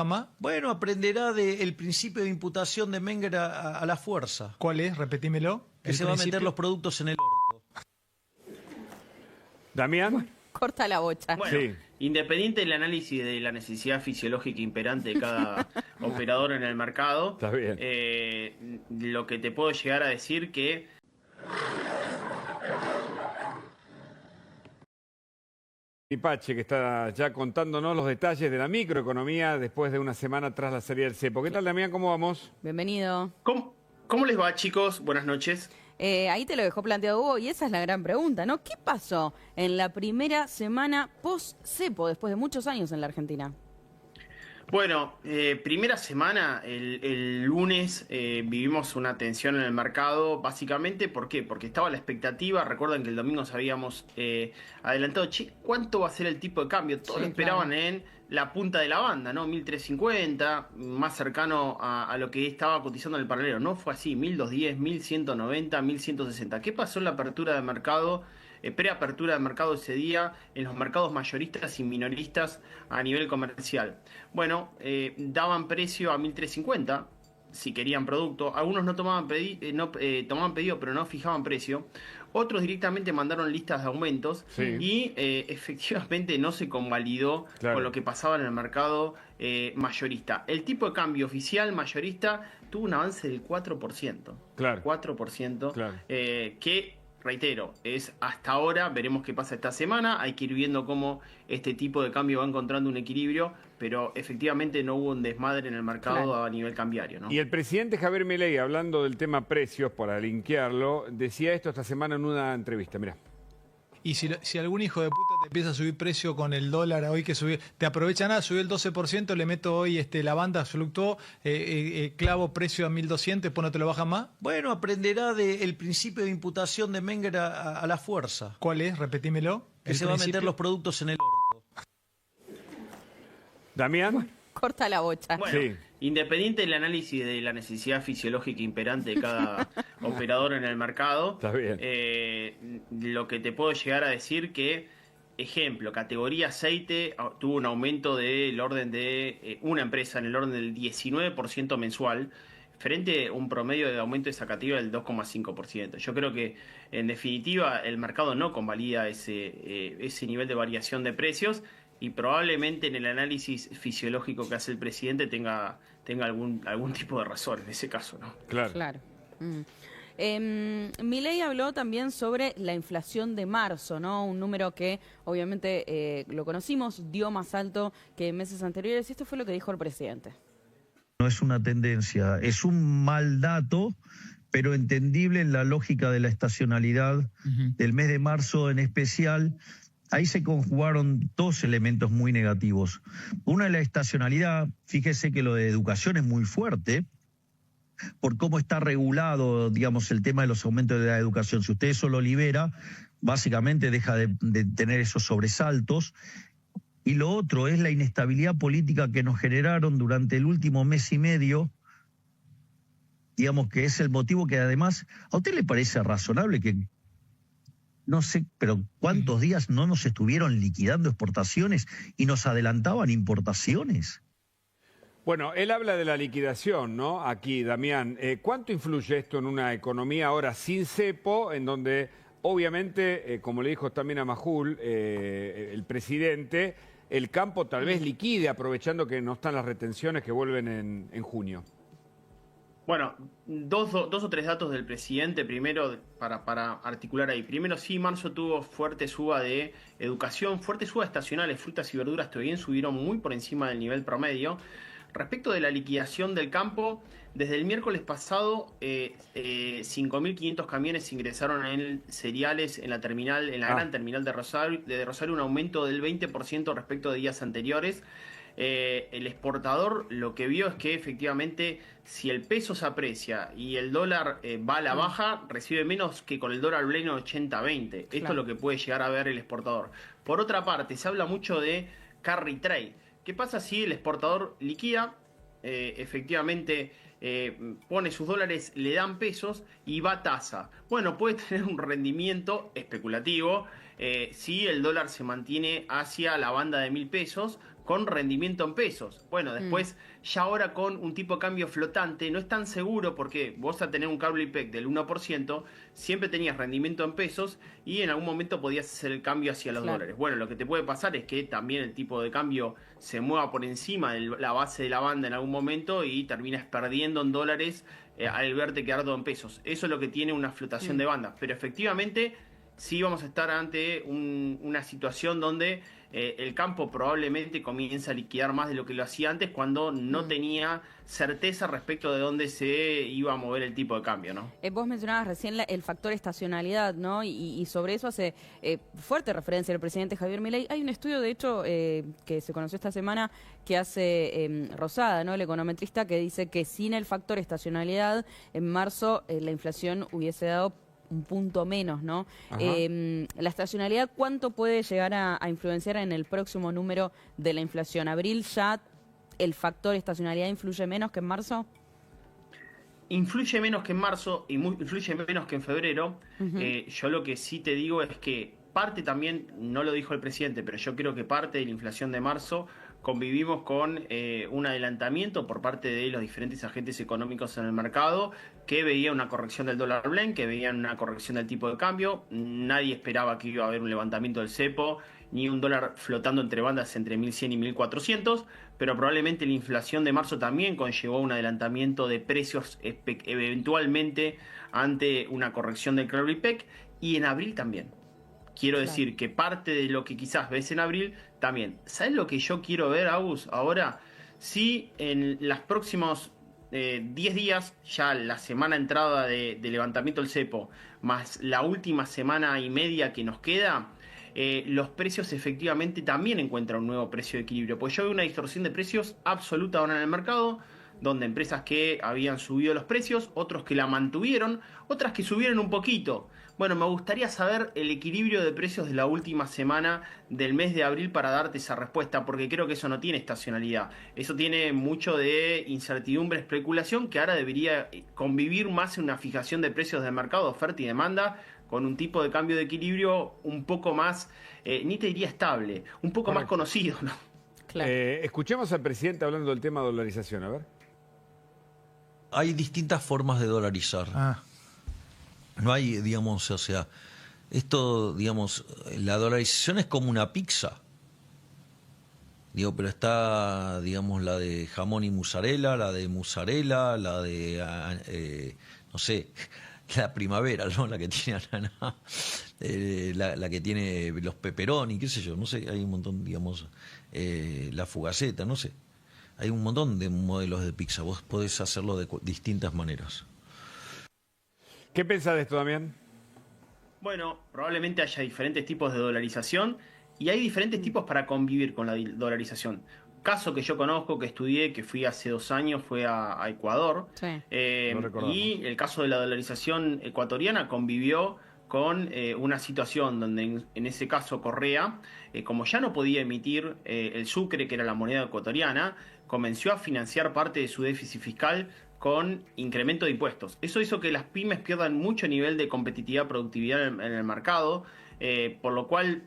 Jamás. Bueno, aprenderá del principio de imputación de Menger a la fuerza. ¿Cuál es? Repetímelo. Que se va a meter los productos en el orto. Damián. Corta la bocha. Bueno, Sí. independiente del análisis de la necesidad fisiológica imperante de cada operador en el mercado, Está bien. lo que te puedo llegar a decir que Pache, que está ya contándonos los detalles de la microeconomía después de una semana tras la salida del cepo. ¿Qué tal, Damián? ¿Cómo vamos? Bienvenido. ¿Cómo les va, chicos? Buenas noches. Ahí te lo dejó planteado Hugo y esa es la gran pregunta, ¿no? ¿Qué pasó en la primera semana post-cepo, después de muchos años en la Argentina? Bueno, primera semana, el lunes vivimos una tensión en el mercado, básicamente, ¿por qué? Porque estaba la expectativa, recuerden que el domingo nos habíamos adelantado, che, ¿cuánto va a ser el tipo de cambio? Todos Sí, lo esperaban claro. en la punta de la banda, ¿no? 1350, más cercano a lo que estaba cotizando en el paralelo. No fue así, 1210, 1190, 1160. ¿Qué pasó en la apertura de mercado? Preapertura de mercado ese día en los mercados mayoristas y minoristas a nivel comercial. Bueno, daban precio a 1350 si querían producto. Algunos no tomaban tomaban pedido, pero no fijaban precio. Otros directamente mandaron listas de aumentos Sí. y efectivamente no se convalidó Claro. con lo que pasaba en el mercado mayorista. El tipo de cambio oficial mayorista tuvo un avance del 4%. Claro. 4%. Claro. Que reitero, es hasta ahora, veremos qué pasa esta semana, hay que ir viendo cómo este tipo de cambio va encontrando un equilibrio, pero efectivamente no hubo un desmadre en el mercado Claro. a nivel cambiario, ¿no? Y el presidente Javier Milei, hablando del tema precios, para linkearlo, decía esto esta semana en una entrevista. Mirá. Y si algún hijo de puta te empieza a subir precio con el dólar hoy que subió, te aprovechan, subió el 12%, le meto hoy la banda fluctuó, clavo precio a 1200, después no te lo bajan más. Bueno, aprenderá del principio de imputación de Menger a la fuerza. ¿Cuál es? Repetímelo. Que se va a meter los productos en el orto. Damián. Corta la bocha. Bueno, Sí. independiente del análisis de la necesidad fisiológica imperante de cada operador en el mercado, Está bien. lo que te puedo llegar a decir que, ejemplo, categoría aceite tuvo un aumento del orden de una empresa en el orden del 19% mensual, frente a un promedio de aumento de esa categoría del 2,5%. Yo creo que, en definitiva, el mercado no convalida ese nivel de variación de precios y probablemente en el análisis fisiológico que hace el presidente tenga algún tipo de razón en ese caso, ¿no? Claro. Claro. Milei habló también sobre la inflación de marzo, ¿no? Un número que obviamente lo conocimos, dio más alto que en meses anteriores. Y esto fue lo que dijo el presidente. No es una tendencia, es un mal dato, pero entendible en la lógica de la estacionalidad del mes de marzo en especial. Ahí se conjugaron dos elementos muy negativos. Uno es la estacionalidad, fíjese que lo de educación es muy fuerte, por cómo está regulado, digamos, el tema de los aumentos de la educación. Si usted eso lo libera, básicamente deja de tener esos sobresaltos. Y lo otro es la inestabilidad política que nos generaron durante el último mes y medio, digamos que es el motivo que además, ¿a usted le parece razonable que, no sé, pero cuántos días no nos estuvieron liquidando exportaciones y nos adelantaban importaciones? Bueno, él habla de la liquidación, ¿no? Aquí, Damián. ¿Cuánto influye esto en una economía ahora sin cepo, en donde obviamente, como le dijo también a Majul, el presidente, el campo tal vez liquide, aprovechando que no están las retenciones que vuelven en junio? Bueno, dos o tres datos del presidente, primero para articular ahí. Primero, sí, marzo tuvo fuerte suba de educación, fuerte suba estacionales, frutas y verduras todavía subieron muy por encima del nivel promedio. Respecto de la liquidación del campo, desde el miércoles pasado 5.500 camiones ingresaron en cereales en la terminal, en la gran terminal de Rosario, un aumento del 20% respecto de días anteriores. El exportador lo que vio es que efectivamente si el peso se aprecia y el dólar va a la baja, recibe menos que con el dólar bleno 80-20. Esto es lo que puede llegar a ver el exportador. Por otra parte, se habla mucho de carry trade. ¿Qué pasa si el exportador liquida? Efectivamente pone sus dólares, le dan pesos y va a tasa. Bueno, puede tener un rendimiento especulativo si el dólar se mantiene hacia la banda de 1.000 pesos, con rendimiento en pesos. Bueno, después ya ahora con un tipo de cambio flotante no es tan seguro porque vos a tener un cable IPEC del 1%, siempre tenías rendimiento en pesos y en algún momento podías hacer el cambio hacia los dólares. Bueno, lo que te puede pasar es que también el tipo de cambio se mueva por encima de la base de la banda en algún momento y terminas perdiendo en dólares al verte quedar todo en pesos. Eso es lo que tiene una flotación de bandas. Pero efectivamente sí vamos a estar ante una situación donde el campo probablemente comienza a liquidar más de lo que lo hacía antes cuando no tenía certeza respecto de dónde se iba a mover el tipo de cambio, ¿no? Vos mencionabas recién el factor estacionalidad, ¿no? Y sobre eso hace fuerte referencia el presidente Javier Milei. Hay un estudio, de hecho, que se conoció esta semana, que hace Rosada, ¿no? El econometrista, que dice que sin el factor estacionalidad, en marzo la inflación hubiese dado un punto menos, ¿no? La estacionalidad, ¿cuánto puede llegar a influenciar en el próximo número de la inflación? ¿Abril ya el factor estacionalidad influye menos que en marzo? Influye menos que en marzo y influye menos que en febrero. Yo lo que sí te digo es que parte también, no lo dijo el presidente, pero yo creo que parte de la inflación de marzo convivimos con un adelantamiento por parte de los diferentes agentes económicos en el mercado que veían una corrección del dólar blend, que veían una corrección del tipo de cambio. Nadie esperaba que iba a haber un levantamiento del cepo, ni un dólar flotando entre bandas entre 1.100 y 1.400, pero probablemente la inflación de marzo también conllevó un adelantamiento de precios eventualmente ante una corrección del crudo IPEC, y en abril también. Quiero decir que parte de lo que quizás ves en abril también. ¿Sabes lo que yo quiero ver, Agus? Ahora, si en los próximos 10 días, ya la semana entrada de levantamiento del cepo, más la última semana y media que nos queda, los precios efectivamente también encuentran un nuevo precio de equilibrio. Pues yo veo una distorsión de precios absoluta ahora en el mercado, donde empresas que habían subido los precios, otros que la mantuvieron, otras que subieron un poquito. Bueno, me gustaría saber el equilibrio de precios de la última semana del mes de abril para darte esa respuesta, porque creo que eso no tiene estacionalidad. Eso tiene mucho de incertidumbre, especulación, que ahora debería convivir más en una fijación de precios de mercado, oferta y demanda, con un tipo de cambio de equilibrio un poco más, ni te diría estable, un poco más conocido, ¿no? Claro. Escuchemos al presidente hablando del tema de dolarización, a ver. Hay distintas formas de dolarizar. No hay, digamos, o sea, esto, digamos, la dolarización es como una pizza. Digo, pero está, digamos, la de jamón y mozzarella, la de mozzarella, la de, no sé, la primavera, ¿no? La que tiene ananá, la que tiene los pepperoni, qué sé yo, no sé, hay un montón, digamos, la fugaceta, no sé. Hay un montón de modelos de pizza, vos podés hacerlo de distintas maneras. ¿Qué pensás de esto, Damián? Bueno, probablemente haya diferentes tipos de dolarización y hay diferentes tipos para convivir con la dolarización. Caso que yo conozco, que estudié, que fui hace 2 años, fue a Ecuador. Sí. Y el caso de la dolarización ecuatoriana convivió con una situación donde en ese caso Correa, como ya no podía emitir el sucre, que era la moneda ecuatoriana, comenzó a financiar parte de su déficit fiscal con incremento de impuestos. Eso hizo que las pymes pierdan mucho nivel de competitividad, productividad en el mercado, por lo cual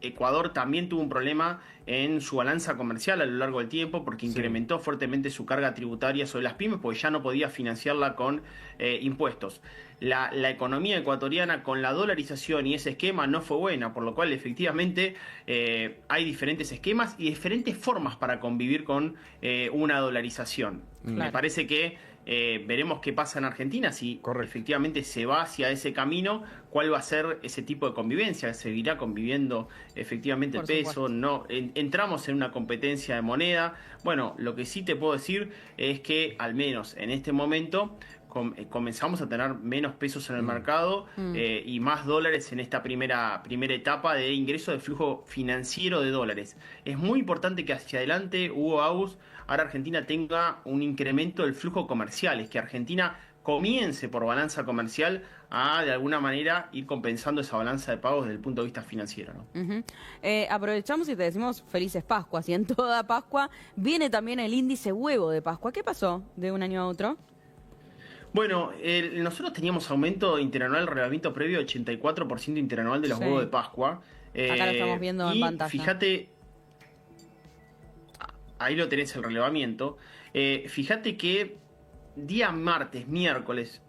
Ecuador también tuvo un problema en su balanza comercial a lo largo del tiempo, porque incrementó fuertemente su carga tributaria sobre las pymes, porque ya no podía financiarla con impuestos. La economía ecuatoriana con la dolarización y ese esquema no fue buena, por lo cual efectivamente hay diferentes esquemas y diferentes formas para convivir con una dolarización. Claro. Me parece que veremos qué pasa en Argentina, si efectivamente se va hacia ese camino, cuál va a ser ese tipo de convivencia, seguirá conviviendo efectivamente el peso, no entramos en una competencia de moneda. Bueno, lo que sí te puedo decir es que al menos en este momento comenzamos a tener menos pesos en el mercado y más dólares en esta primera etapa de ingreso de flujo financiero de dólares. Es muy importante que hacia adelante, Hugo, Agus, ahora Argentina tenga un incremento del flujo comercial, es que Argentina comience por balanza comercial a de alguna manera ir compensando esa balanza de pagos desde el punto de vista financiero, ¿no? Aprovechamos y te decimos felices Pascuas, y en toda Pascua viene también el índice huevo de Pascua. ¿Qué pasó de un año a otro? Bueno, nosotros teníamos aumento interanual, relevamiento previo 84% interanual de los huevos de Pascua. Acá lo estamos viendo en pantalla. Fíjate, ahí lo tenés el relevamiento. Fíjate que día martes, miércoles...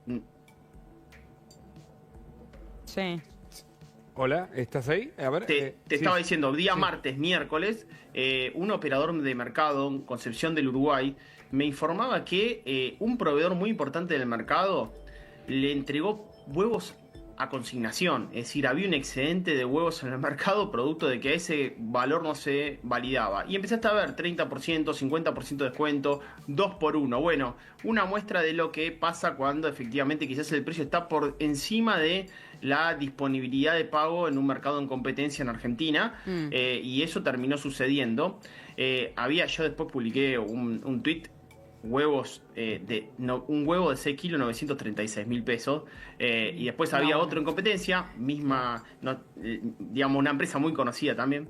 Sí. Hola, ¿estás ahí? A ver, te sí. estaba diciendo, día martes, miércoles, un operador de mercado en Concepción del Uruguay me informaba que un proveedor muy importante del mercado le entregó huevos a consignación. Es decir, había un excedente de huevos en el mercado producto de que ese valor no se validaba. Y empezaste a ver 30%, 50% de descuento, 2 por 1. Bueno, una muestra de lo que pasa cuando efectivamente quizás el precio está por encima de la disponibilidad de pago en un mercado en competencia en Argentina. Y eso terminó sucediendo. Yo después publiqué un tweet, huevos un huevo de 6 kilos, 936.000 pesos, y después había otro en competencia, digamos, una empresa muy conocida también,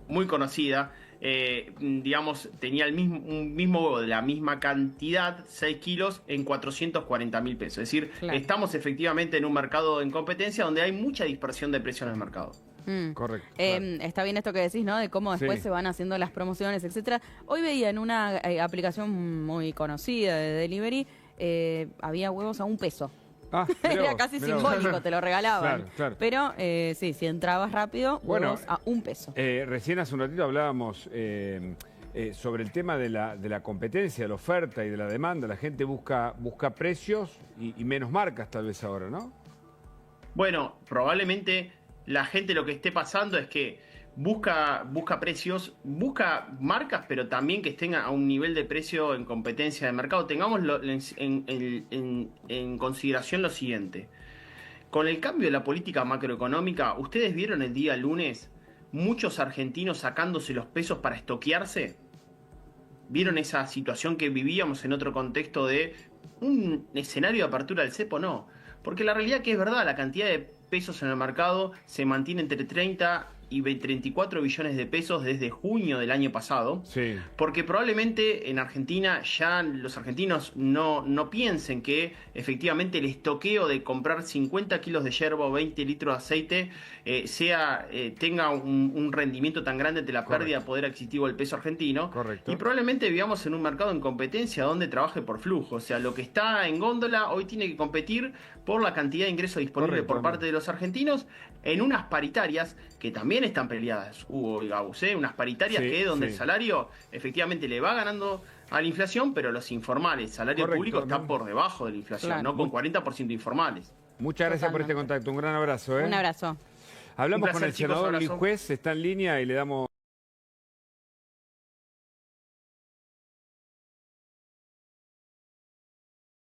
muy conocida, tenía un mismo huevo de la misma cantidad, 6 kilos, en 440.000 pesos. Es decir, estamos efectivamente en un mercado en competencia donde hay mucha dispersión de precios en el mercado. Correcto. Está bien esto que decís, ¿no? De cómo después se van haciendo las promociones, etcétera. Hoy veía en una aplicación muy conocida de delivery, había huevos a $1. Era casi simbólico, te lo regalaban. Claro. Pero sí, si entrabas rápido, huevos a $1. Recién hace un ratito hablábamos sobre el tema de la competencia, de la oferta y de la demanda. La gente busca precios y menos marcas tal vez ahora, ¿no? Bueno, probablemente la gente lo que esté pasando es que busca precios, busca marcas, pero también que estén a un nivel de precio en competencia de mercado. Tengamos en consideración lo siguiente. Con el cambio de la política macroeconómica, ¿ustedes vieron el día lunes muchos argentinos sacándose los pesos para estoquearse? ¿Vieron esa situación que vivíamos en otro contexto de un escenario de apertura del cepo? No. Porque la realidad que es verdad, la cantidad de pesos en el mercado se mantiene entre 30 y 34 billones de pesos desde junio del año pasado. Sí. Porque probablemente en Argentina ya los argentinos no piensen que efectivamente el estoqueo de comprar 50 kilos de yerba o 20 litros de aceite tenga un rendimiento tan grande ante la pérdida de poder adquisitivo del peso argentino. Correcto. Y probablemente vivamos en un mercado en competencia donde trabaje por flujo. O sea, lo que está en góndola hoy tiene que competir por la cantidad de ingresos disponible por parte de los argentinos en unas paritarias que también están peleadas, Hugo y Gabus, unas paritarias donde el salario efectivamente le va ganando a la inflación, pero los informales, salario público, está por debajo de la inflación, no con 40% informales. Muchas gracias por este contacto, un gran abrazo. Un abrazo. Hablamos Un placer, con el senador chicos, Luis Juez, está en línea y le damos...